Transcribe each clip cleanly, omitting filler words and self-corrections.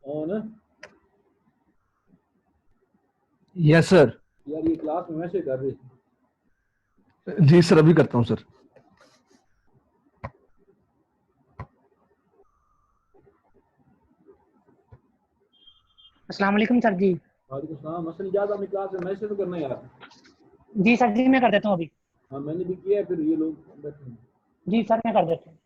On. Yes sir. यार ये class में मैसेज कर रही। जी सर, अभी करता हूँ सर। अस्सलाम वालेकुम सर जी। वालेकुम सलाम। मसलन इजाज़ अपनी क्लास में मैसेज तो करना यार। जी सर जी, मैं कर देता हूँ अभी। हाँ मैंने भी किया है, फिर ये लोग बैठे हैं। जी सर, मैं कर देता हूँ।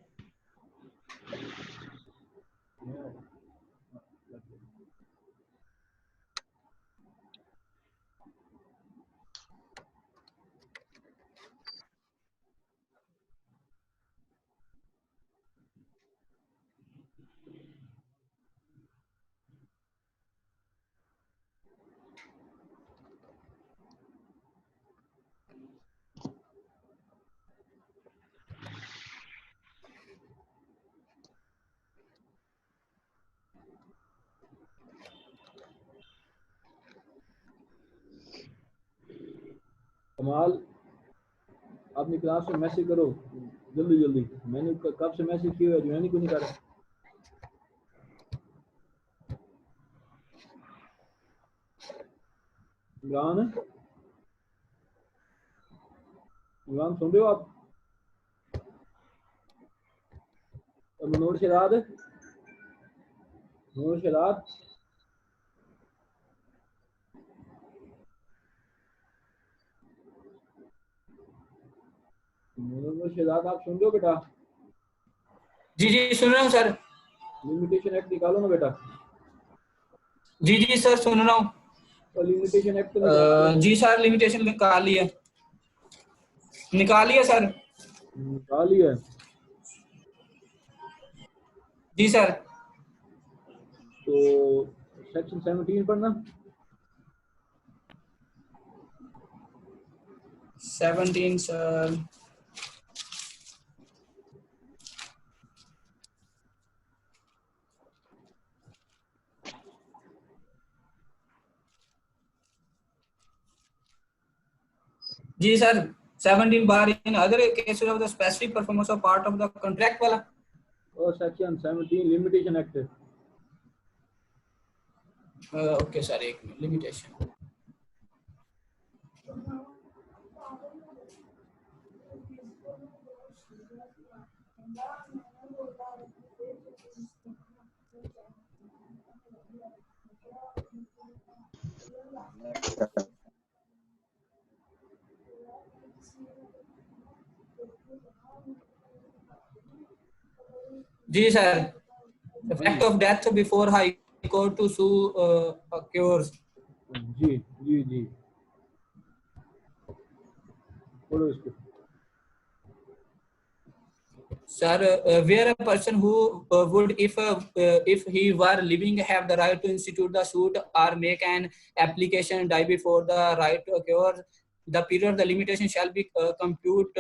कमाल अपनी क्लास में मैसेज करो जल्दी जल्दी। मैंने कब से मैसेज किया है, ज्वाइन को नहीं कर रहा। इमरान, इमरान सुन रहे हो आप? मनोर शराद, मनोर शराद, मनोर शराद आप सुन रहे हो बेटा? जी जी सुन रहा हूँ सर। लिमिटेशन एक्ट निकालो ना बेटा। जी जी सर सुन रहा हूँ। और लिमिटेशन एक्ट तो निकालो। जी सर, लिमिटेशन निकाल लिया, निकाल लिया सर। निकाल लिया। जी सर। तो सेक्शन 17 पढ़ना। 17 सर। जी sir 17 bar in other cases of the specific performance of part of the contract वाला। और section 17 limitation act. Okay sir, एक मिनट, लिमिटेशन। जी sir, the fact of death before high court to sue occurs. जी जी जी बोलो इसको। Sir, where a person who would, if he were living, have the right to institute the suit or make an application, die before the right to occur, the period of the limitation shall be compute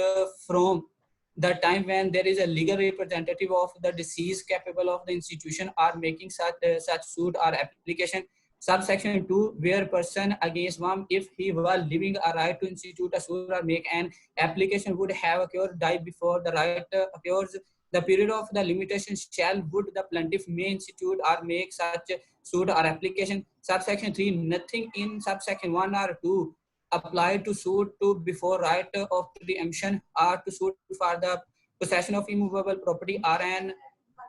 from the time when there is a legal representative of the deceased capable of the institution or making such suit or application. Subsection 2, where person against whom, if he were living, a right to institute a suit or make an application would have occurred, die before the right occurs, the period of the limitation shall would the plaintiff may institute or make such suit or application. Subsection 3, nothing in subsection 1 or 2 apply to suit to before right of preemption or to suit for the possession of immovable property or an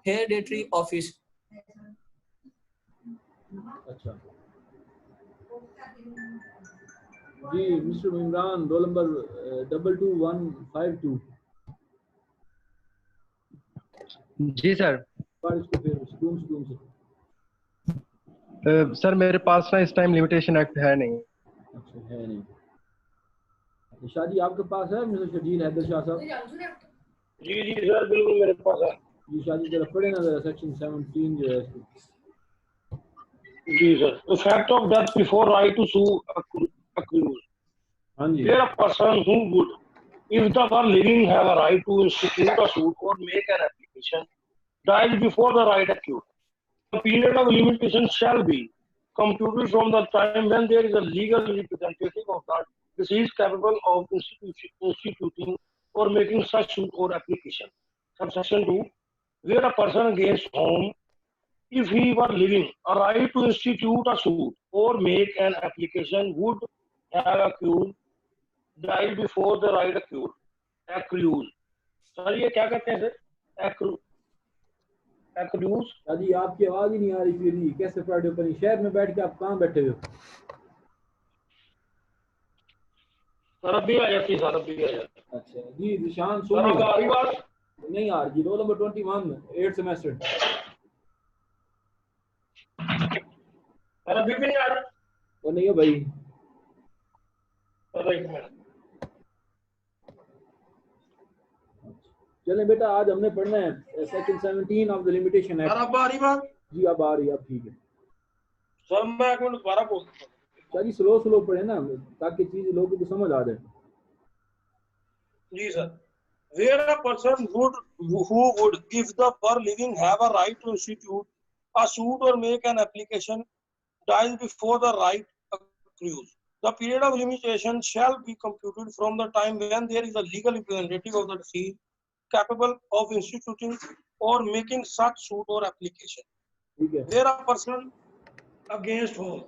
hereditary office. अच्छा जी mister Imran, roll number 22152। जी sir. पर इसको फिर स्टूम से sir मेरे पास ना इस time limitation act है नहीं। अच्छा है नहीं। शाह जी आपके पास है मिस्टर शजील हैदर शाह साहब? जी जी सर बिल्कुल मेरे पास है। जी शाह जी जरा पढ़े ना जरा सेक्शन 17 जो है इसको। जी sir, the fact of death before right to sue accrues. हाँ जी। There a person who would, if the one living have a right to institute a suit or make an application, dies before the right accrued, the period of limitation shall be computed from the time when there is a legal representative of the deceased capable of instituting or making such suit or application. Subsection 2, where a person against whom, if he were living, a right to institute a suit or make an application would have accrued, died before the right accrued. Accrues. Sir ये क्या कहते हैं sir? Accrues. दादी आपकी आवाज ही नहीं आ रही फिर, कैसे पढ़ रहे हो? अपने शहर में बैठ के आप कहाँ बैठे हुए हो? सर अब भी आ जाती, सर अब भी आ जाती। अच्छा जी निशान सर सोनी अब आ रही बात? नहीं आ रही। Roll number 21 8th semester. Sir अभी भी नहीं आ रहा? वो नहीं है भाई। सर एक मिनट। चलें बेटा आज हमने पढ़ना है section 17 of the limitation sir act. अब आ रही बात? जी अब आ रही है, अब ठीक है। सर मैं एक मिनट दोबारा बोलता हूँ। सर जी स्लो पढ़े ना ताकि चीज लोगों को समझ आ जाए। जी sir. Where a person who would, if the per living have a right to institute a suit or make an application, dies before the right accrues, the period of limitation shall be computed from the time when there is a legal representative of the deceased capable of instituting or making such suit or application. ठीक है। Where a person against whom,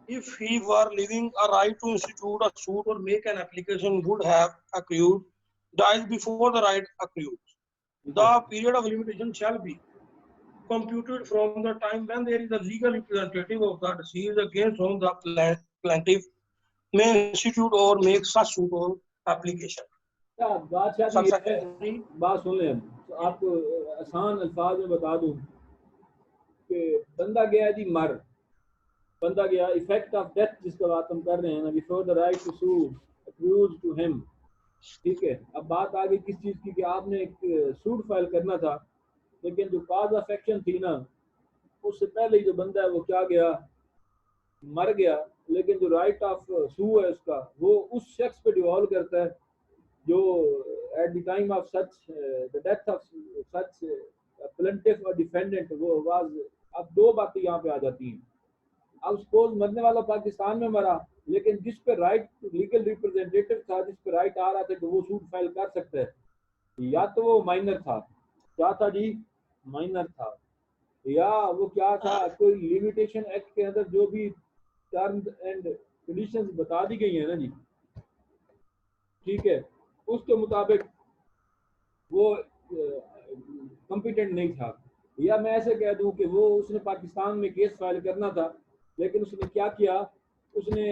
if he were living, a right to institute a suit or make an application would have accrued, dies before the right accrues, the period of limitation shall be computed from the time when there is a legal representative of the deceased against whom the plaintiff may institute or make such suit or application. बात सुन लें। तो आपको आसान अल्फाज में बता दूं कि बंदा गया जी मर, बंदा गया, इफेक्ट ऑफ डेथ जिसका बात हम कर रहे हैं ना, before the right to sue accrues to him. ठीक है। अब बात आ गई किस चीज की कि आपने एक सूट फाइल करना था, लेकिन जो काज ऑफ एक्शन थी ना उससे पहले ही जो बंदा है वो क्या गया, मर गया। लेकिन जो राइट ऑफ सू है उसका वो उस शख्स पे डिवॉल्व करता है जो at the time of such the death of such plaintiff और डिफेंडेंट वो वाज। अब दो बातें यहाँ पे आ जाती हैं। अब सपोज मरने वाला पाकिस्तान में मरा, लेकिन जिस पे राइट लीगल रिप्रेजेंटेटिव था, जिस पे राइट आ रहा था कि वो सूट फाइल कर सकता है, या तो वो माइनर था, क्या था जी, माइनर था, या वो क्या था, कोई लिमिटेशन एक्ट के अंदर जो भी टर्म्स एंड कंडीशंस बता दी गई है ना जी, ठीक है, उसके मुताबिक वो कॉम्पिटेंट नहीं था। या मैं ऐसे कह दूं कि वो उसने पाकिस्तान में केस फाइल करना था, लेकिन उसने क्या किया, उसने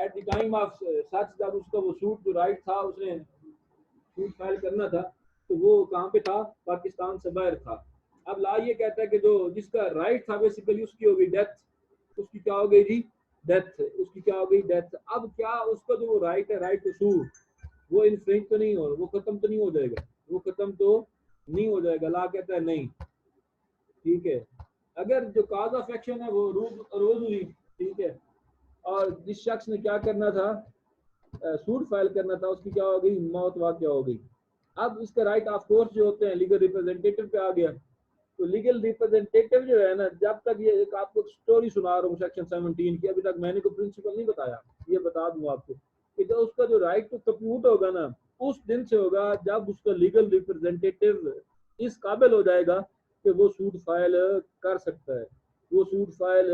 at the time of such जब उसका वो सूट जो राइट था उसने सूट फाइल करना था, तो वो कहाँ पे था, पाकिस्तान से बाहर था। अब ला ये कहता है कि जो जिसका राइट था बेसिकली उसकी हो गई डेथ, उसकी क्या हो गई जी, डेथ, उसकी क्या हो गई, डेथ। अब क्या उसका जो वो राइट है, राइट टू सू, वो इन्फ्रिंज तो नहीं हो, वो खत्म तो नहीं हो जाएगा, वो खत्म तो नहीं हो जाएगा। ला कहता है नहीं, ठीक है। अगर जो काज ऑफ एक्शन है वो रोज हुई, ठीक है, और जिस शख्स ने क्या करना था, सूट फाइल करना था, उसकी क्या हो गई, मौत वाक़या हो गई। अब इसका राइट ऑफ कोर्स जो होते हैं लीगल रिप्रेजेंटेटिव पे आ गया। तो लीगल रिप्रेजेंटेटिव जो है ना, जब तक ये एक आपको स्टोरी सुना रहा हूँ सेक्शन 17 की, अभी तक मैंने कोई प्रिंसिपल नहीं बताया, ये बता दूं आपको कि जो उसका जो राइट टू कंप्यूट होगा ना, उस दिन से होगा जब उसका लीगल रिप्रेजेंटेटिव इस काबिल हो जाएगा कि वो सूट फाइल कर सकता है, वो सूट फाइल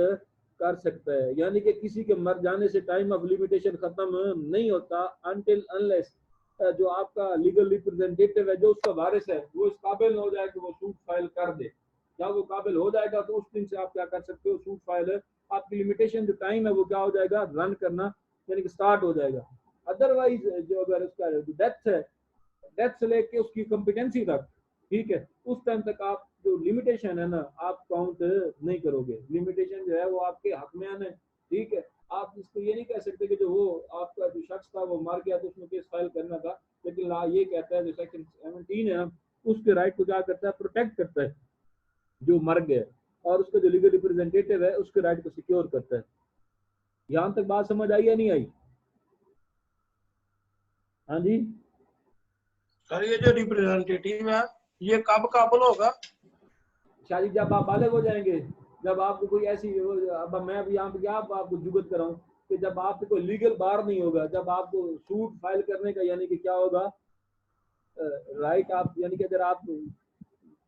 कर सकता है। यानी कि किसी के मर जाने से टाइम ऑफ लिमिटेशन खत्म नहीं होता अनटिल अनलेस जो आपका लीगल रिप्रेजेंटेटिव है, जो उसका वारिस है, वो इस काबिल हो जाए कि वो सूट फाइल कर दे। जब वो काबिल हो जाएगा तो उस दिन से आप क्या कर सकते हो, सूट फाइल, आपकी लिमिटेशन जो टाइम है वो क्या हो जाएगा, रन करना यानी कि स्टार्ट हो जाएगा। अदरवाइज जो अगर उसका डेथ है, डेथ से लेके उसकी कॉम्पिटेंसी तक, ठीक है, उस टाइम तक आप जो लिमिटेशन है ना आप काउंट नहीं करोगे। लिमिटेशन जो है वो आपके हक में आना है, ठीक है। आप इसको ये नहीं कह सकते कि जो वो आपका जो शख्स था वो मर गया तो उसमें केस फाइल करना था, लेकिन ला ये कहता है जो सेक्शन 17 है ना, उसके राइट को क्या करता है, प्रोटेक्ट करता है जो मर गया, और उसका जो लीगल रिप्रेजेंटेटिव है उसके राइट को सिक्योर करता है। यहाँ तक बात समझ आई या नहीं आई? हाँ जी सर ये जो रिप्रेजेंटेटिव है ये कब काबिल होगा? शायद जब आप बालिग हो जाएंगे, जब आपको कोई ऐसी, अब मैं अभी यहाँ पे क्या आपको जुगत कराऊं कि जब आपको कोई लीगल बार नहीं होगा, जब आपको सूट फाइल करने का यानी कि क्या होगा, राइट आप, यानी कि अगर आप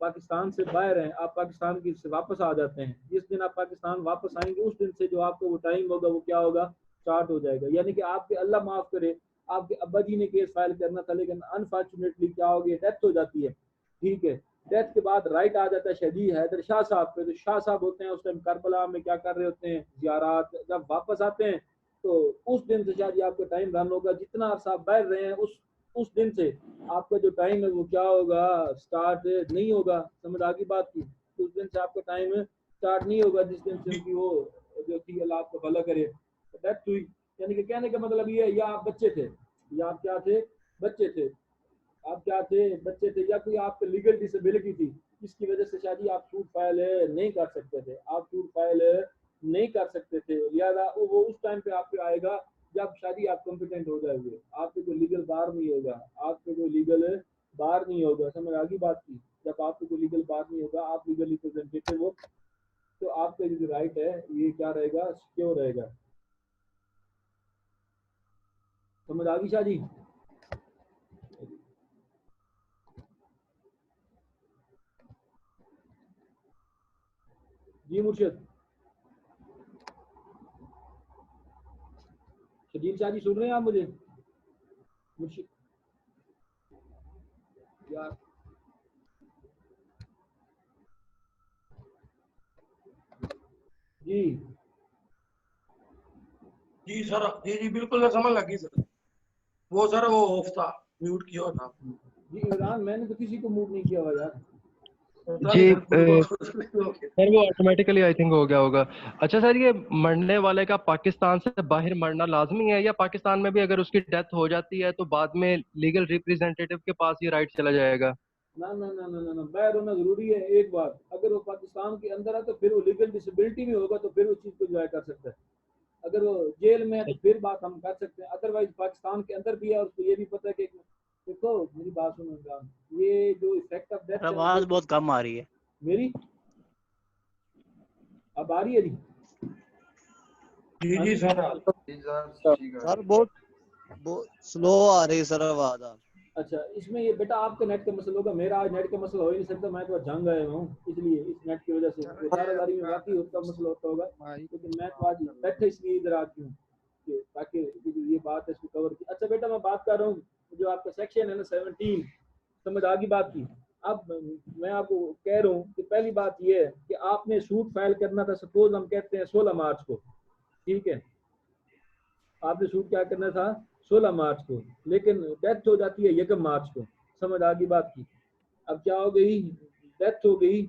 पाकिस्तान से बाहर हैं, आप पाकिस्तान की से वापस आ जाते हैं, जिस दिन आप पाकिस्तान वापस आएंगे उस दिन से जो आपका वो टाइम होगा वो क्या होगा, स्टार्ट हो जाएगा। यानी कि आपके अल्लाह माफ करे आपके अब्बा जी ने केस फाइल करना था, लेकिन अनफॉर्चुनेटली क्या हो गया, डेथ हो जाती है। ठीक है, डेथ के बाद राइट आ जाता है शहीद हैदर शाह साहब पे। तो शाह साहब होते हैं उस टाइम करबला में क्या कर रहे होते हैं, जियारात। जब वापस आते हैं तो उस दिन से शायद आपका टाइम रन होगा, जितना अरसा आप बैठ रहे हैं उस दिन से आपका जो टाइम है वो क्या होगा, स्टार्ट नहीं होगा। समझ आ गई बात की? उस दिन से आपका टाइम स्टार्ट नहीं होगा जिस दिन से उनकी वो जो थी, अल्लाह आपको भला करे, डेथ हुई। यानी कि कहने का मतलब ये है, या आप बच्चे थे, या आप क्या थे, बच्चे थे, आप क्या थे, बच्चे थे, या कोई आपको लीगल डिसेबिलिटी थी जिसकी वजह से शायद आप सूट फाइल नहीं कर सकते थे, आप सूट फाइल नहीं कर सकते थे। लिहाजा वो उस टाइम पे आप पे आएगा जब शादी आप कॉम्पिटेंट हो जाओगे, आपके कोई लीगल बार नहीं होगा, आपके कोई लीगल बार नहीं होगा। समझ आ गई बात की? जब आपको कोई लीगल बार नहीं होगा, आप लीगल रिप्रेजेंटेटिव हो, तो आपका जो राइट है ये क्या रहेगा, सिक्योर रहेगा। समझ आ गई शाह जी? जी मुर्शिद, शदीद शाह जी सुन रहे हैं आप मुझे? मुर्शिद यार, जी जी सर, जी जी बिल्कुल समझ लगी सर। वो सर वो ऑफ था, म्यूट किया हुआ था। जी इमरान, मैंने तो किसी को मूव नहीं किया हुआ यार। जी सर वो ऑटोमेटिकली आई थिंक हो गया होगा। अच्छा सर, ये मरने वाले का पाकिस्तान से बाहर मरना लाजमी है, या पाकिस्तान में भी अगर उसकी डेथ हो जाती है तो बाद में लीगल रिप्रेजेंटेटिव के पास ये राइट चला जाएगा? ना ना ना ना ना, ना बाहर होना जरूरी है। एक बात, अगर वो पाकिस्तान के अंदर है तो फिर वो लीगल डिसेबिलिटी भी होगा तो फिर उस चीज को एंजॉय कर सकता है। अगर वो जेल में है तो फिर बात हम कर सकते हैं, अदरवाइज पाकिस्तान के अंदर भी है और उसको ये भी पता है कि देखो मेरी बात सुनो इमरान, ये जो इफेक्ट ऑफ डेथ आवाज बहुत कम आ रही है मेरी, अब आ रही है जी? जी सर। सर बहुत स्लो आ रही है सर आवाज। अच्छा, इसमें ये बेटा आपका नेट का मसला होगा, मेरा आज नेट का मसला हो ही नहीं सकता, मैं तो जंग आया हूँ, इसलिए इस नेट की वजह से दारादारी में वाकई उसका मसला होता होगा, लेकिन मैं तो आज बैठे इसलिए इधर आती हूँ कि ताकि ये बात है इसको कवर की। अच्छा बेटा, मैं बात कर रहा हूँ जो आपका सेक्शन है ना 17, समझ आ गई बात की? अब मैं आपको कह रहा हूँ कि पहली बात ये है कि आपने सूट फाइल करना था, सपोज हम कहते हैं 16 मार्च को, ठीक है, आपने सूट क्या करना था 16 मार्च को, लेकिन डेथ हो जाती है 1 मार्च को। समझ आ गई बात की? अब क्या हो गई, डेथ हो गई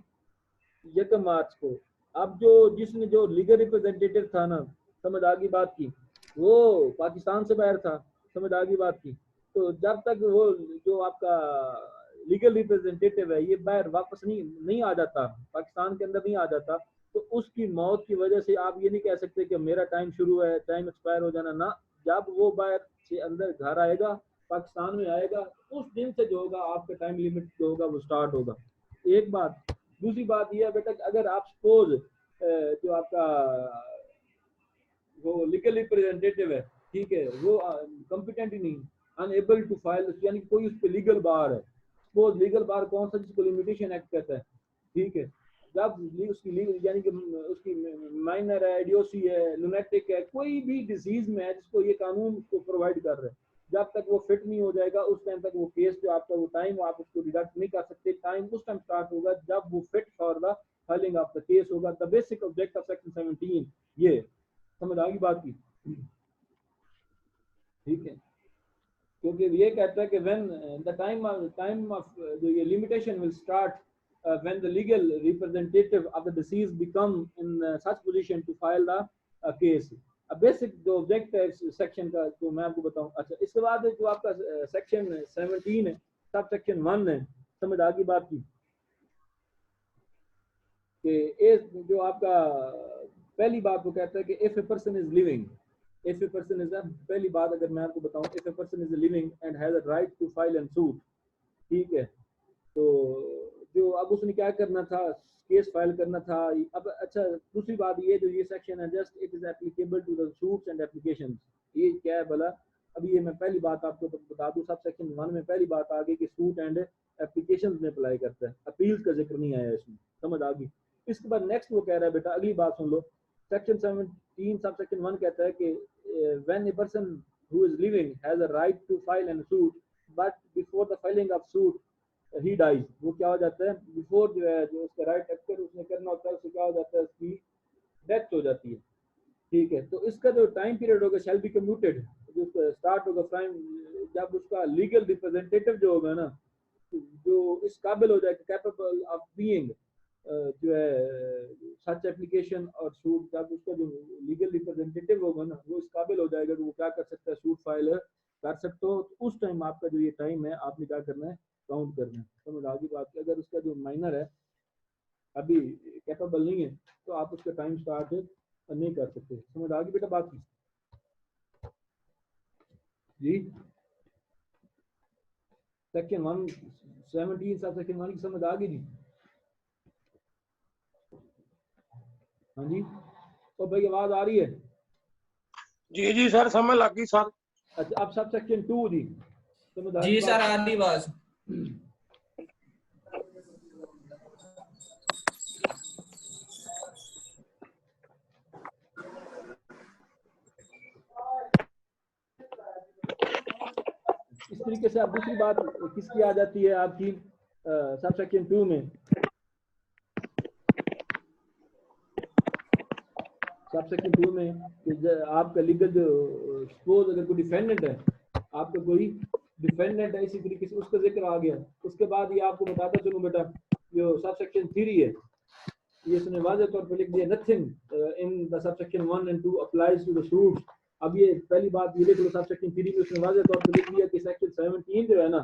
1 मार्च को। अब जो जिसने जो लीगल रिप्रेजेंटेटिव था ना, समझ आ गई बात की, वो पाकिस्तान से बाहर था। समझ आ गई बात की? तो जब तक वो जो आपका लीगल रिप्रेजेंटेटिव है ये बाहर वापस नहीं आ जाता, पाकिस्तान के अंदर नहीं आ जाता, तो उसकी मौत की वजह से आप ये नहीं कह सकते कि मेरा टाइम शुरू है, टाइम एक्सपायर हो जाना ना। जब वो बाहर से अंदर घर आएगा, पाकिस्तान में आएगा, उस दिन से जो होगा आपका टाइम लिमिट जो होगा वो स्टार्ट होगा। एक बात। दूसरी बात यह है बेटा, अगर आप सपोज जो आपका वो लीगल रिप्रेजेंटेटिव है, ठीक है, वो कॉम्पिटेंट ही नहीं, अनएबल टू फाइल, यानी कोई उस पर लीगल बार है। सपोज लीगल बार कौन सा, जिसको लिमिटेशन एक्ट कहता है, ठीक है, जब उसकी लीगल यानी कि उसकी माइनर है, आइडियोसी है, लुनेटिक है, कोई भी डिजीज में है जिसको ये कानून उसको प्रोवाइड कर रहे हैं, जब तक वो फिट नहीं हो जाएगा उस टाइम तक वो केस जो आपका वो टाइम आप उसको डिडक्ट नहीं कर सकते। टाइम उस टाइम स्टार्ट होगा जब वो fit for the filing of the case होगा। The basic object of section 17 ये, समझ आ गई बात की? ठीक है, क्योंकि ये कहता है कि व्हेन द टाइम ऑफ जो ये limitation will start when the legal representative of the deceased become in such position to file the case. अब बेसिक जो ऑब्जेक्ट है इस सेक्शन का तो मैं आपको बताऊं। अच्छा, इसके बाद जो आपका सेक्शन 17 है, सब सेक्शन 1 है, समझ आ गई बात की? कि जो आपका पहली बात वो कहता है कि if a person is living, if a person is, पहली बात अगर मैं आपको बताऊं, if a person is living and has a right to file and suit, ठीक है, तो जो अब उसने क्या करना था, केस फाइल करना था। अब अच्छा, दूसरी बात ये जो ये सेक्शन है, just it is applicable to the suits and applications. ये क्या है भला, अभी ये मैं पहली बात आपको तो बता दूं, सब सेक्शन 1 में पहली बात आ गई कि सूट एंड एप्लीकेशंस में अप्लाई करता है, अपील्स का जिक्र नहीं आया इसमें, समझ आ गई। इसके बाद नेक्स्ट वो कह रहा है बेटा, अगली बात सुन लो, सेक्शन 17 सब सेक्शन 1 कहता है कि when a person who is living has a right to file an suit but before the filing of suit he dies, वो क्या हो जाता है, बिफोर जो है जो उसका राइट अक्सर उसने करना होता है उससे क्या हो जाता है, उसकी डेथ हो जाती है, ठीक है। तो इसका जो टाइम पीरियड होगा शैल बी कम्यूटेड, जो स्टार्ट होगा फ्राइम जब उसका लीगल रिप्रेजेंटेटिव जो होगा ना, जो इस काबिल हो जाएगा, कैपेबल ऑफ बीइंग जो है सच एप्लीकेशन और सूट, जब उसका जो लीगल रिप्रेजेंटेटिव होगा ना वो इस काबिल हो जाएगा कि वो क्या कर सकता है, सूट फाइल कर सकते हो, तो उस टाइम आपका जो ये टाइम है आपने क्या करना है, काउंट करना है, समझ आ गई बात। अगर उसका जो माइनर है अभी कैपेबल नहीं है तो आप उसका टाइम स्टार्ट नहीं कर सकते, समझ आ गई बेटा बात की जी। सेक्शन 117 सब सेक्शन 1 की समझ आ गई जी। हाँ जी, तो भाई आवाज आ रही है? जी जी सर, समझ लग गई सर। अच्छा, अब सब सेक्शन 2 जी, समझ आ गई जी बात? सर आ रही आवाज। इस तरीके से अब दूसरी बात किसकी आ जाती है आपकी सब सेक्शन 2 में, सब सेक्शन 2 में कि आपका लीगल जो सपोज अगर कोई डिफेंडेंट है, आपका कोई डिफेंडेंट है, इसी तरीके से उसका जिक्र आ गया, उसके बाद ये आपको बताता चलूं बेटा, जो सब सेक्शन 3 है ये इसने वाज़ेह तौर पर लिख दिया, nothing in the sub section 1 and 2 applies to the suits. अब ये पहली बात ये लिख लो, सब सेक्शन 3 में उसने वाज़ेह तौर पर लिख दिया कि सेक्शन 17 जो है ना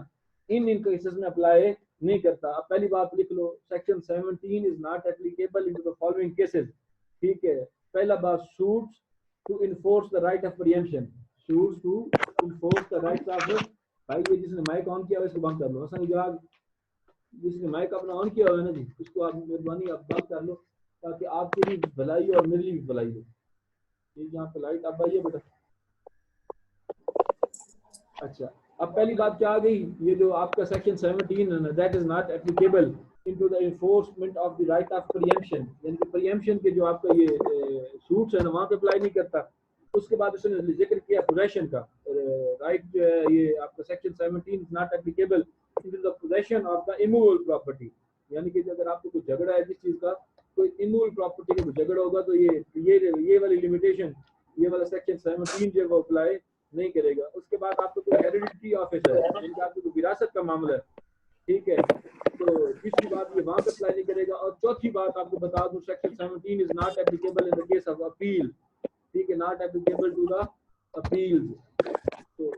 इन केसेस में अप्लाई नहीं करता। अब पहली बात लिख लो, section 17 is not applicable in the following cases, ठीक है। पहला बात, suits to enforce the right of preemption, suits to enforce the right of, भाई ये जिसने माइक ऑन किया है इसको बंद कर लो, हसन इजाज जिसने माइक अपना ऑन किया हुआ है ना जी, इसको आप मेहरबानी आप बंद कर लो ताकि आपकी भी भलाई और मेरी भी भलाई हो। ये यहाँ पे लाइट अब आइए बेटा। अच्छा, अब पहली बात क्या आ गई, ये जो आपका सेक्शन 17 है ना, that is not applicable into the enforcement of the right of preemption, यानी कि प्रीएम्पशन के जो आपका ये सूट्स है ना वहाँ पे अप्लाई नहीं करता। उसके बाद उसने जिक्र किया पोजेशन का, राइट जो है ये आपका section 17 is not applicable into the possession of the immovable property, यानी कि अगर आपको कोई झगड़ा है जिस चीज का, कोई इमूवेबल प्रॉपर्टी का झगड़ा होगा तो ये वाली लिमिटेशन, ये वाला सेक्शन 17 जो वो अप्लाई नहीं करेगा। उसके बाद आपको कोई हेरिडिटी ऑफिस है, यानी कि आपको विरासत का मामला है, ठीक है, तो तीसरी बात ये वहां पे अप्लाई नहीं करेगा। और चौथी बात आपको बता दूं, section 17 is not applicable in the case of appeal, ठीक है, not applicable to the appeals. तो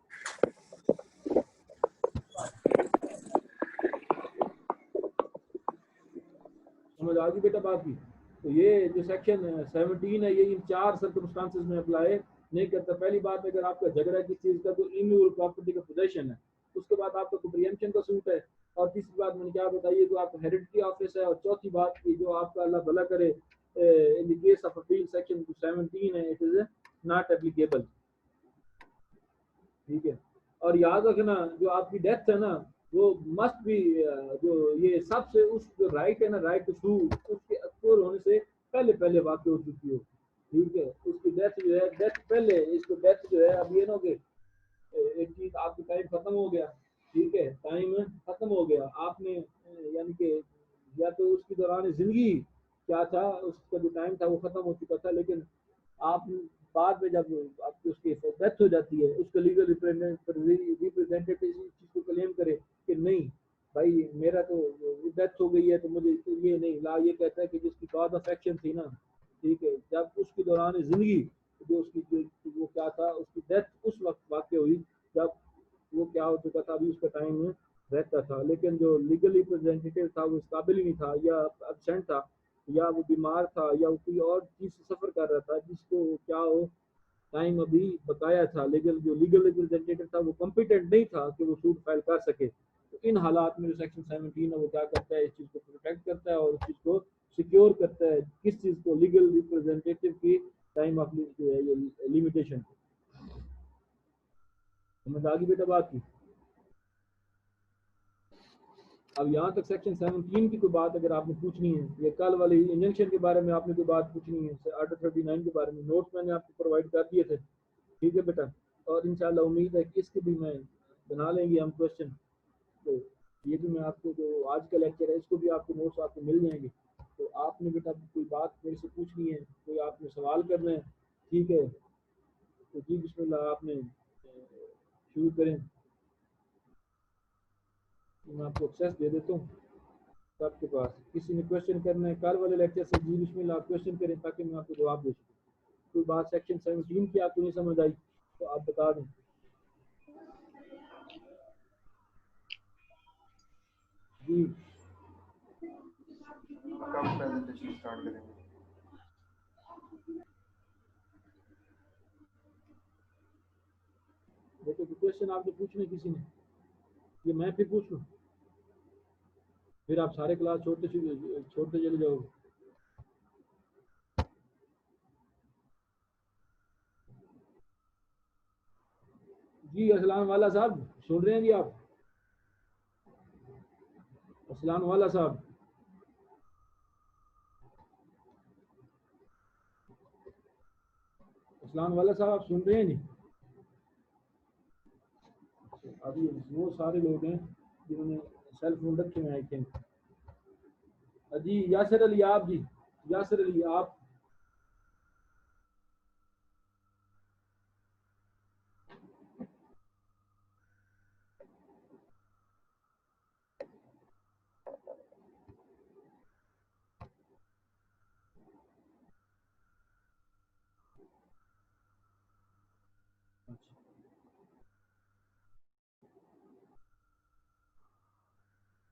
समझ आ गई बेटा बात की। तो ये जो सेक्शन 17 है ये इन 4 सर्कमस्टांसेस में अप्लाई नहीं करता। पहली बात, अगर आपका झगड़ा किस चीज का, तो इमूवेबल प्रॉपर्टी का पोजेशन है। उसके बाद आपका कोई प्रीएम्पशन का सूट है। और तीसरी बात मैंने क्या बताई, जो आपका हेरिडिटी ऑफिस है। और चौथी बात की जो आपका अल्लाह भला करे इन the case of appeal section 17 है, इट इज नॉट एप्लीकेबल, ठीक है। और याद रखना जो आपकी डेथ है ना वो मस्ट भी जो ये सबसे उस जो राइट है ना, राइट टू सू, उसके अक्सर होने से पहले पहले वाक़ हो चुकी हो, ठीक है। उसकी डेथ जो है, डेथ पहले, इसको डेथ जो है अब ये ना कि एक चीज आपका टाइम खत्म हो गया, ठीक है, टाइम खत्म हो गया, आपने यानी कि या तो उसकी दौरान जिंदगी क्या था, उसका जो टाइम था वो खत्म हो चुका था, लेकिन आप बाद में जब आपकी उसकी डेथ हो जाती है, उसका लीगल रिप्रेजेंटेटिव इस चीज को क्लेम करे कि नहीं भाई मेरा तो डेथ हो गई है, तो मुझे तो ये नहीं ला, ये कहता है कि जिसकी कॉज ऑफ एक्शन थी ना, ठीक है, जब उसके दौरान जिंदगी जो उसकी जो वो क्या था, उसकी डेथ उस वक्त वाक़ हुई जब वो क्या हो चुका था, अभी उसका टाइम रहता था, लेकिन जो लीगल रिप्रेजेंटेटिव था वो इस काबिल ही नहीं था, या एब्सेंट था, या वो बीमार था, या वो कोई और चीज से सफर कर रहा था जिसको क्या हो टाइम अभी बकाया था, लेकिन जो लीगल रिप्रेजेंटेटिव था वो कॉम्पिटेंट नहीं था कि वो सूट फाइल कर सके। तो इन हालात में जो सेक्शन 17 है वो क्या करता है, इस चीज को प्रोटेक्ट करता है और इस चीज को सिक्योर करता है, किस चीज को, लीगल रिप्रेजेंटेटिव की टाइम ऑफ लिमिटेशन। समझ आ गई बेटा बात की? अब यहाँ तक सेक्शन 17 की कोई बात अगर आपने पूछनी है, या कल वाले इंजंक्शन के बारे में आपने कोई बात पूछनी है, आर्डर 39 के बारे में नोट्स मैंने आपको प्रोवाइड कर दिए थे, ठीक है बेटा। और इंशाल्लाह उम्मीद है कि इसके भी मैं बना लेंगे हम क्वेश्चन, तो ये भी मैं आपको जो आज का लेक्चर है इसको भी आपको नोट्स आपको मिल जाएंगे। तो आपने बेटा कोई बात मेरे से पूछनी है, कोई आपने सवाल करना है, ठीक है, तो जी बिस्मिल्लाह आपने शुरू करें। मैं आपको एक्सेस दे देता हूँ सबके पास। किसी ने क्वेश्चन करना है कल वाले लेक्चर से, जी बिस्मिल्लाह आप क्वेश्चन करें ताकि मैं आपको जवाब दे सकूँ। कोई बात सेक्शन 17 की आपको नहीं समझ आई तो आप बता दें। जी कब प्रेजेंटेशन स्टार्ट करेंगे? देखो क्वेश्चन आपने पूछने किसी ने, ये मैं फिर पूछ लूँ, फिर आप सारे क्लास छोड़ते चले जाओगे। जी असलान वाला साहब सुन रहे हैं जी आप? असलान वाला साहब, असलान वाला साहब आप सुन रहे हैं जी? अभी वो सारे लोग हैं जिन्होंने सेल फोन रखे हैं आई थिंक। जी यासर अली आप, जी यासर अली आप,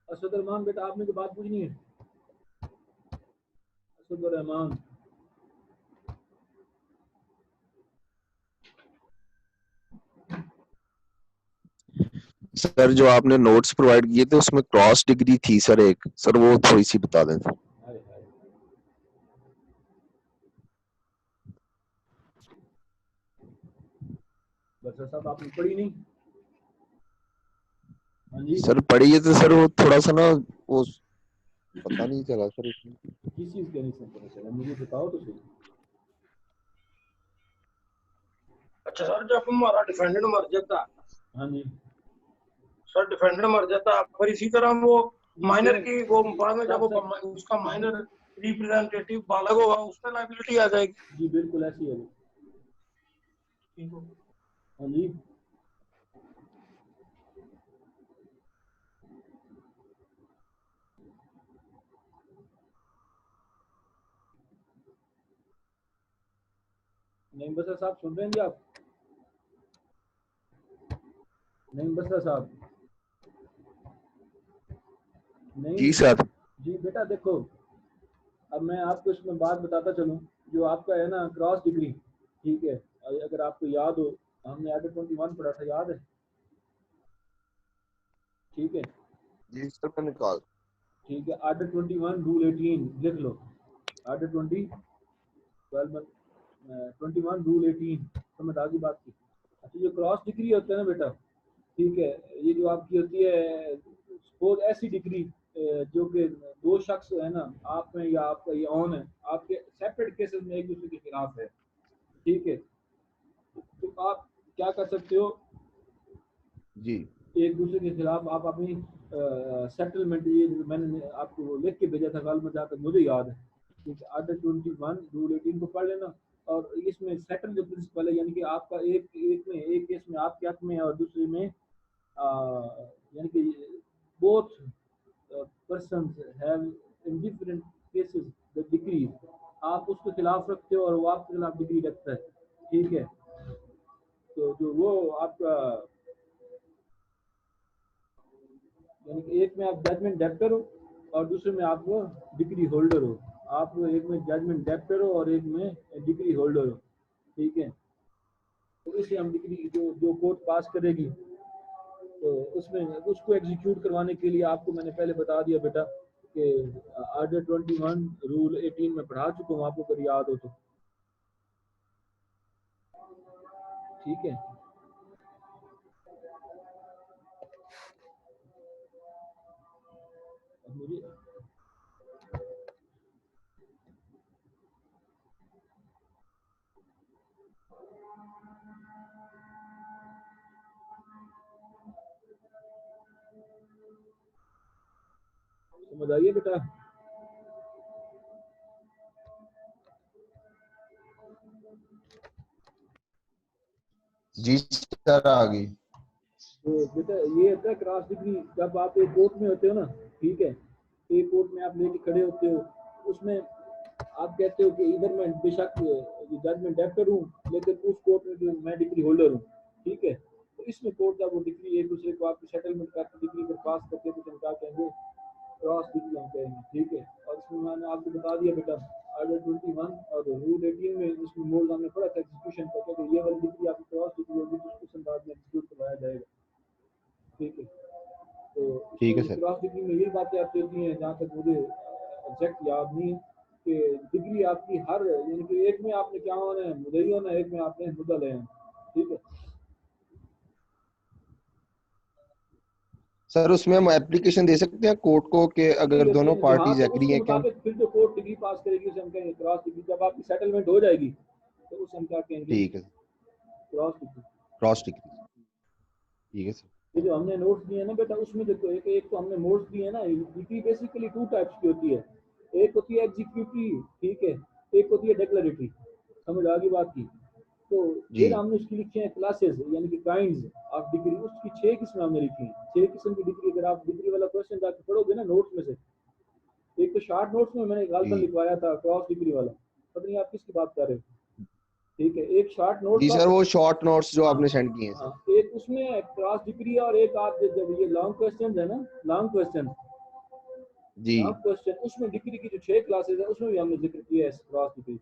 असद रहमान बेटा आपने तो बात पूछनी है। असद रहमान, सर जो आपने नोट्स प्रोवाइड किए थे उसमें क्रॉस डिग्री थी सर एक, सर वो थोड़ी सी बता दें। बस साहब आपने पढ़ी नहीं? हाँ जी सर पढ़ी है तो सर वो थोड़ा सा ना वो पता नहीं चला सर उसमें। किस चीज का नहीं पता चला, मुझे बताओ तो सही। अच्छा सर, जब हमारा डिफेंडेंट मर जाता, हाँ जी सर डिफेंडेंट मर जाता, फिर इसी तरह वो माइनर की वो बाद में जब वो सब उसका माइनर रिप्रेजेंटेटिव बालग होगा उस पर लायबिलिटी आ जाएगी। जी बिल्कुल ऐसी है। हाँ जी नहीं बसा साहब सुन रहे हैं जी आप? नहीं बसा साहब, नहीं जी सर। जी बेटा देखो, अब मैं आपको इसमें बात बताता चलूं, जो आपका है ना क्रॉस डिग्री, ठीक है, अगर आपको याद हो हमने आर्टिकल 21 पढ़ा था, याद है? ठीक है जी सर मैंने कॉल, ठीक है, आर्टिकल 21 रूल 18 लिख लो, आर्टिकल 21 रूल 18, समझ आ गई बात की? अच्छा जो क्रॉस डिग्री होता है ना बेटा, ठीक है, ये जो आपकी होती है सपोज ऐसी डिग्री जो कि दो शख्स है ना, आप में या आपका ये ऑन है, आपके सेपरेट केसेस में एक दूसरे के खिलाफ है, ठीक है, तो आप क्या कर सकते हो, जी एक दूसरे के खिलाफ आप अपनी सेटलमेंट, ये मैंने आपको लिख के भेजा था कल में, जहाँ तक मुझे याद है, ठीक है, आर्टिकल 21 रूल 18 को पढ़ लेना। और इसमें सेटल जो प्रिंसिपल है, यानी कि आपका एक केस में आपके हक में है और दूसरे में यानी कि both persons have in different cases the degree, आप उसके खिलाफ रखते हो और वो आपके खिलाफ डिग्री रखता है, ठीक है, तो जो वो आपका यानी कि एक में आप जजमेंट डेप्टर हो और दूसरे में आप डिग्री होल्डर हो, आप एक में जजमेंट डेप्टर हो और एक में डिग्री होल्डर हो, ठीक है, तो इसे हम डिग्री जो कोर्ट पास करेगी तो उसमें उसको एग्जीक्यूट करवाने के लिए आपको मैंने पहले बता दिया बेटा कि आर्डर 21 रूल 18 में पढ़ा चुका हूँ, आपको अगर याद हो तो, ठीक है। मुझे समझ आइए बेटा। जी सर आ गई। तो बेटा ये होता है क्रॉस डिग्री, जब आप एक कोर्ट में होते हो ना, ठीक है, एक कोर्ट में आप लेके खड़े होते हो, उसमें आप कहते हो कि इधर मैं बेशक जज में डेप्टर हूँ, लेकिन उस कोर्ट में जो मैं डिग्री होल्डर हूँ, ठीक है। तो इसमें कोर्ट का वो डिग्री एक दूसरे को आपकी सेटलमेंट करके डिग्री पर पास करके कुछ हम क्या कहेंगे, क्रॉस डिग्री हम कहेंगे, ठीक है। और इसमें मैंने आपको बता दिया बेटा, आर्टिकल 21 और रूल 18 में इसमें मोड हमने पढ़ा था एग्जीक्यूशन का, तो ये वाली डिग्री आपकी क्रॉस डिग्री होगी, जिसको बाद में एग्जीक्यूट करवाया जाएगा, ठीक है। तो ठीक है इसमें सर। क्रॉस डिग्री में ये बातें आती होती हैं, जहाँ तक मुझे एग्जैक्ट याद नहीं है, कि डिग्री आपकी हर, यानी कि एक में आपने क्या होना है, मुद्दई होना है, एक में आपने मुद्दा लेना है, ठीक है। सर उसमें हम एप्लीकेशन दे सकते हैं कोर्ट को कि अगर दोनों हाँ, पार्टीज तो एग्री उसके हैं कि हम। मुताबिक फिर जो कोर्ट डिग्री पास करेगी उसे हम कहेंगे क्रॉस डिग्री। जब आपकी सेटलमेंट हो जाएगी तो उसे हम क्या कहेंगे, ठीक है, क्रॉस डिग्री। Cross degree. ठीक है सर। ये जो हमने नोट्स दिए हैं ना बेटा, उसमें देखो एक तो हमने नोट्स दिए हैं ना, डिग्री बेसिकली 2 टाइप्स की होती है। एक होती है एग्जीक्यूटिव, ठीक है, एक होती है डिक्लेरेटरी। समझ आ गई बात की। तो जी फिर हमने उसकी लिखी है क्लासेस, यानी कि काइंड्स ऑफ डिग्री। उसकी 6 किस्में हमने लिखी हैं, 6 किस्म की डिग्री। अगर आप डिग्री वाला क्वेश्चन जाके पढ़ोगे ना नोट्स में से, एक तो शॉर्ट नोट्स में मैंने गालतन जी लिखवाया था क्रॉस डिग्री वाला, पता नहीं आप किसकी बात कर रहे हो, ठीक है। एक शॉर्ट नोट जी था, सर, वो शॉर्ट नोट्स जो हाँ आपने सेंड किए हैं हाँ, सर। एक उसमें क्रॉस डिग्री, और एक आप जब ये लॉन्ग क्वेश्चन है ना, लॉन्ग क्वेश्चन, जी लॉन्ग क्वेश्चन, उसमें डिग्री की जो 6 क्लासेस है उसमें भी हमने जिक्र किया है क्रॉस डिग्री।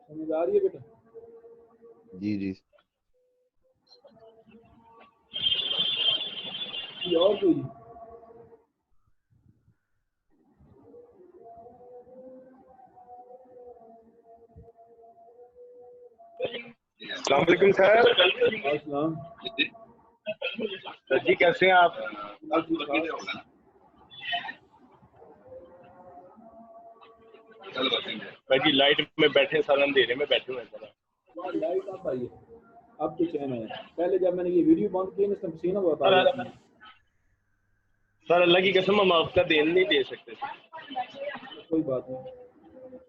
समझ आ रही है बेटा? जी जी ये और कोई अस्सलाम वालेकुम सर। अस्सलाम। सर जी कैसे हैं आप? भाई जी लाइट में बैठे, सर अंधेरे में बैठे हुए हैं। लाइट आप आइए, अब तो चैन है। पहले जब मैंने ये वीडियो बंद की ना, इसका पसीना बहुत आ रहा था। सर अल्लाह की कसम हम आपका देन नहीं दे सकते। कोई बात नहीं,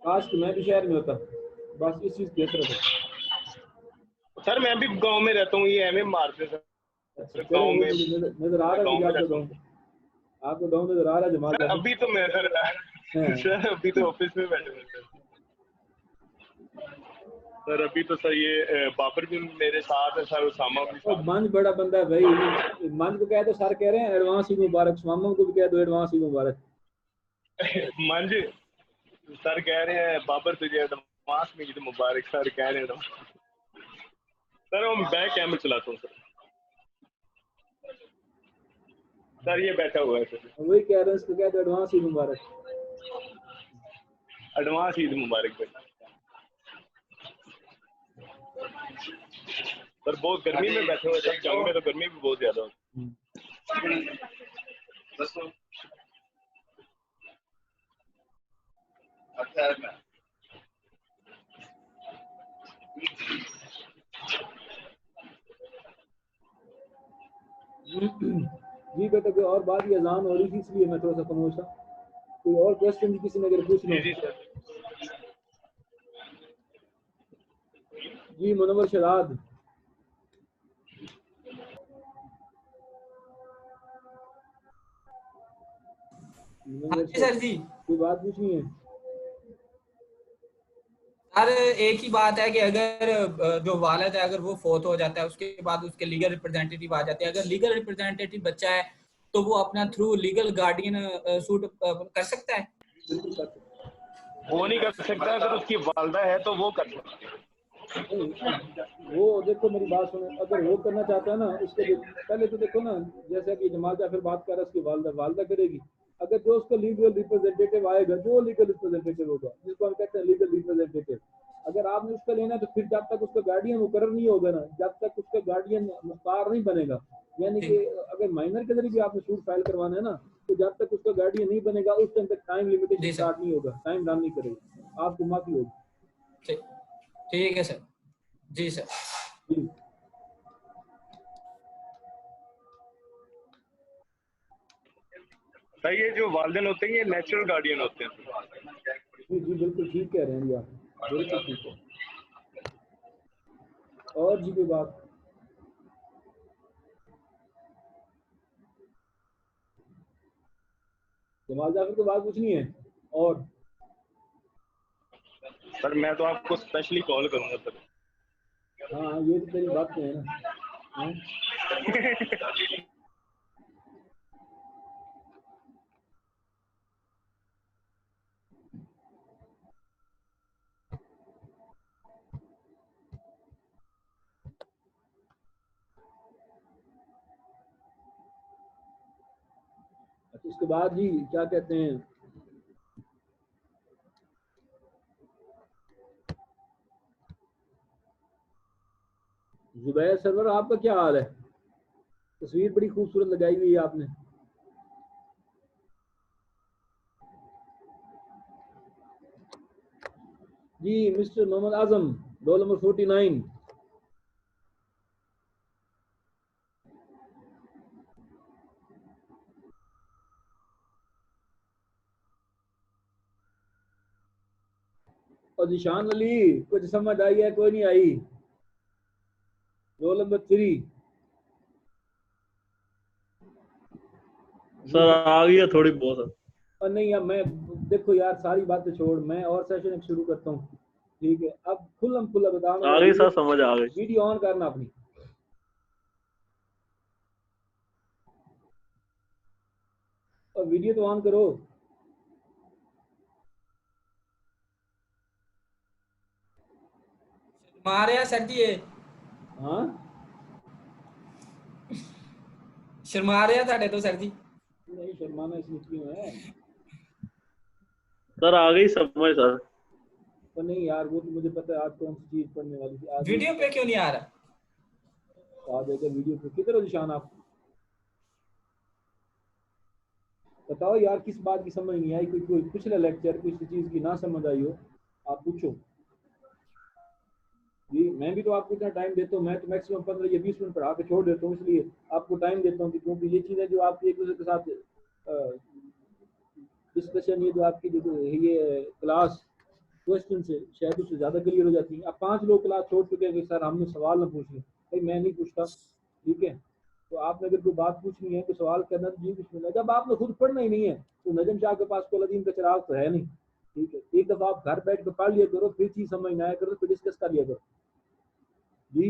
काश कि मैं भी शहर में होता, बस इस चीज की असरत है। सर मैं भी गांव में रहता हूँ, ये एमए मारते सर। अच्छा, गांव में नजर आ रहा है आपको गाँव नजर आ रहा है जमात। अभी तो मैं सर अभी तो ऑफिस में बैठे हुए सर। अभी तो सर ये बाबर भी मेरे साथ है सर, उसामा भी साथ। मंज बड़ा बंदा है भाई, मंज को कह दो सर कह रहे हैं एडवांस ईद मुबारक, मामा को भी कह दो एडवांस ईद मुबारक। मंज सर कह रहे हैं बाबर तुझे एडवांस में ईद मुबारक, सर कह रहे हैं। सर मैं बैक कैमरा चलाता हूँ सर ये बैठा हुआ है सर। वही कह रहे हैं, इसको कह दो एडवांस ईद मुबारक, एडवांस ईद मुबारक भाई। सर बहुत गर्मी में बैठे हुए थे, जंग में तो गर्मी भी बहुत ज्यादा होती है। जी बेटा, कोई और बात, ये अजान हो रही थी इसलिए मैं थोड़ा सा खामोश था। कोई और क्वेश्चन किसी ने अगर पूछ लो। जी मुनव्वर शहजाद, हाँ जी सर जी, कोई बात पूछनी है? सर एक ही बात है कि अगर जो वालिद है अगर वो फोत हो जाता है, उसके बाद उसके लीगल रिप्रेजेंटेटिव आ जाते हैं। अगर लीगल रिप्रेजेंटेटिव बच्चा है तो वो अपना थ्रू लीगल गार्डियन सूट कर सकता है? वो नहीं कर सकता, अगर उसकी वालदा है तो वो कर सकता है। वो देखो मेरी बात सुनो, अगर वो करना चाहता है ना, उसके पहले तो देखो ना, जैसे कि जमाल जाफर बात कर रहा है, उसकी वालदा करेगी, अगर जो उसका लीगल रिप्रेजेंटेटिव आएगा, जो लीगल रिप्रेजेंटेटिव होगा, जिसको हम कहते हैं लीगल रिप्रेजेंटेटिव, अगर आपने उसका लेना है तो फिर जब तक उसका गार्डियन मुकर्रर नहीं होगा ना, जब तक उसका गार्डियन मुख्तार नहीं बनेगा, यानी कि अगर माइनर के जरिए भी आपने सूट फाइल करवाना है ना, तो जब तक उसका गार्डियन नहीं बनेगा उस टाइम तक टाइम लिमिटेशन स्टार्ट नहीं होगा, टाइम रन नहीं करेगा, आपको माफी होगी। ठीक है सर। जी सर। जी सर ये जो वालिदैन होते हैं ये नेचुरल गार्डियन होते हैं? जी जी बिल्कुल ठीक कह रहे हैं जी आप, बिल्कुल ठीक है। और जी कोई बात? जमाल जाफर को बात पूछनी है? और सर मैं तो आपको स्पेशली कॉल करूंगा सर। हाँ ये तो तेरी बात है ना। अच्छा उसके बाद जी क्या कहते हैं, जुबैर सरवर आपका क्या हाल है? तस्वीर बड़ी खूबसूरत लगाई हुई है आपने। जी mister Mohammad Azam, roll number 49। और जिशान अली कुछ समझ आई है? कोई नहीं आई? Roll number 3। सर आ गई है थोड़ी बहुत। और नहीं अब मैं, देखो यार सारी बातें छोड़, मैं और सेशन शुरू करता हूँ, ठीक है? अब खुल्लम खुल्ला बताना, आ गई सर, समझ आ गई। वीडियो ऑन करना अपनी, और वीडियो तो ऑन करो। मारे सर जी ये। हाँ शर्मा रहे हैं तो सर जी। नहीं शर्माना इसमें क्यों है? सर आ गई समझ सर। तो नहीं यार वो तो मुझे पता है आज कौन सी चीज पढ़ने वाली थी। आज वीडियो पे क्यों नहीं आ रहा? आ जाएगा वीडियो पे। किधर हो निशान आप? बताओ यार किस बात की समझ नहीं आई? कोई पिछला लेक्चर किसी चीज की ना समझ आई हो आप पूछो जी। मैं भी तो आपको इतना टाइम देता हूँ, मैं तो मैक्सिमम 15 या 20 मिनट पढ़ा के छोड़ देता हूँ, इसलिए आपको टाइम देता हूँ क्योंकि ये चीजें जो आपकी एक दूसरे के साथ डिस्कशन, ये जो आपकी जो ये क्लास क्वेश्चन से शायद उससे ज्यादा क्लियर हो जाती है। अब 5 लोग क्लास छोड़ चुके हैं कि सर हमने सवाल ना पूछे, भाई मैं नहीं पूछता, ठीक है? तो आपने अगर कोई बात पूछनी है तो सवाल करना जी बिस्मिल्लाह। जब आपने खुद पढ़ना ही नहीं है तो नजम शाह के पास कुलदीन का चिराग तो है नहीं, ठीक है? एक दफा आप घर बैठ कर पढ़ लिया करो, फिर चीज समझ ना आया करो फिर डिस्कस कर लिया करो जी।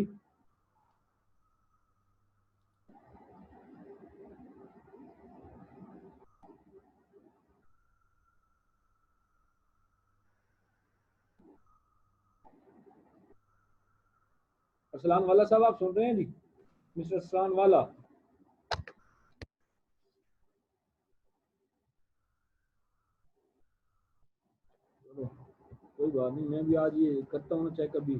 अरसलान वाला साहब आप सुन रहे हैं जी? मिस्टर अरसलान वाला, कोई बात नहीं, मैं भी आज ये करता हूँ चेक अभी।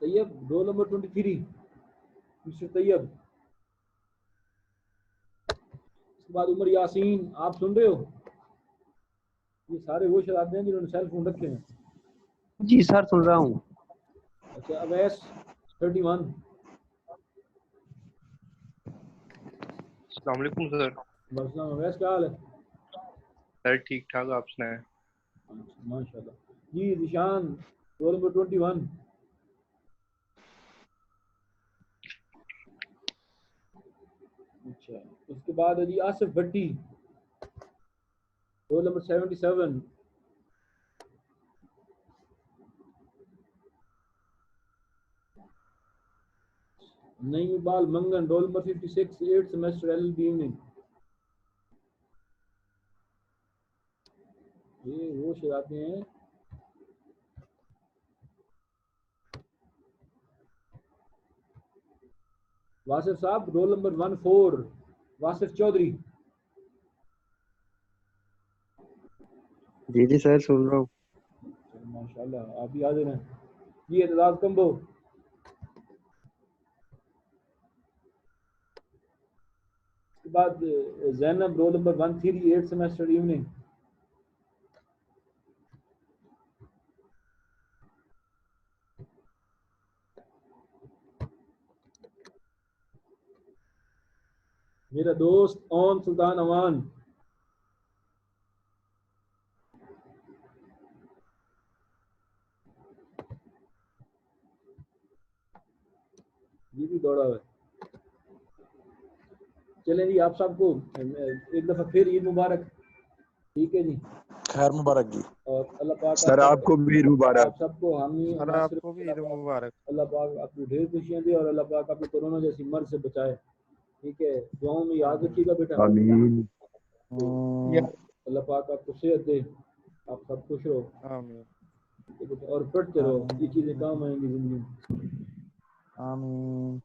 Tayyab roll number 23, mister Tayyab. उसके बाद उमर यासीन, आप सुन रहे हो? ये सारे वो शरारते हैं जिन्होंने सेल फोन रखे हैं। जी सर सुन रहा हूँ। अच्छा अवैस 31। अस्सलाम वालेकुम सर। बसलाम अवैस क्या हाल है? सर ठीक ठाक, आप सुनाएं। माशाल्लाह जी। निशान रोल नंबर 21। अच्छा उसके बाद है जी Asif Bhatti, roll number 77। Naeem Iqbal Mangan, roll number 56, 8th semester LLB evening. ये वो शरारते हैं। वासिफ साहब रोल नंबर 14 वासिफ चौधरी। जी सर सुन रहा हूँ। माशाल्लाह आप भी हाजिर हैं जी। एतजाज कंबो। उसके बाद Zainab roll number 138 semester evening. मेरा दोस्त ओन सुल्तान अमान। ये भी दौड़ा हुआ है। चलें जी, आप सबको एक दफा फिर ईद मुबारक। ठीक है जी, खैर मुबारक जी। और अल्लाह पाक सर आपको भी ईद मुबारक। आप सबको हामी सर आपको भी ईद मुबारक। अल्लाह पाक आपको ढेर खुशियां दे और अल्लाह पाक आपको कोरोना जैसी मर्ज से बचाए। ठीक है, दुआओं में याद रखिएगा बेटा। आमीन। अल्लाह पाक आपको सेहत दे, आप सब खुश रहो। आमीन और पढ़ते रहो, ये चीजें काम आएंगी जिंदगी में। आमीन।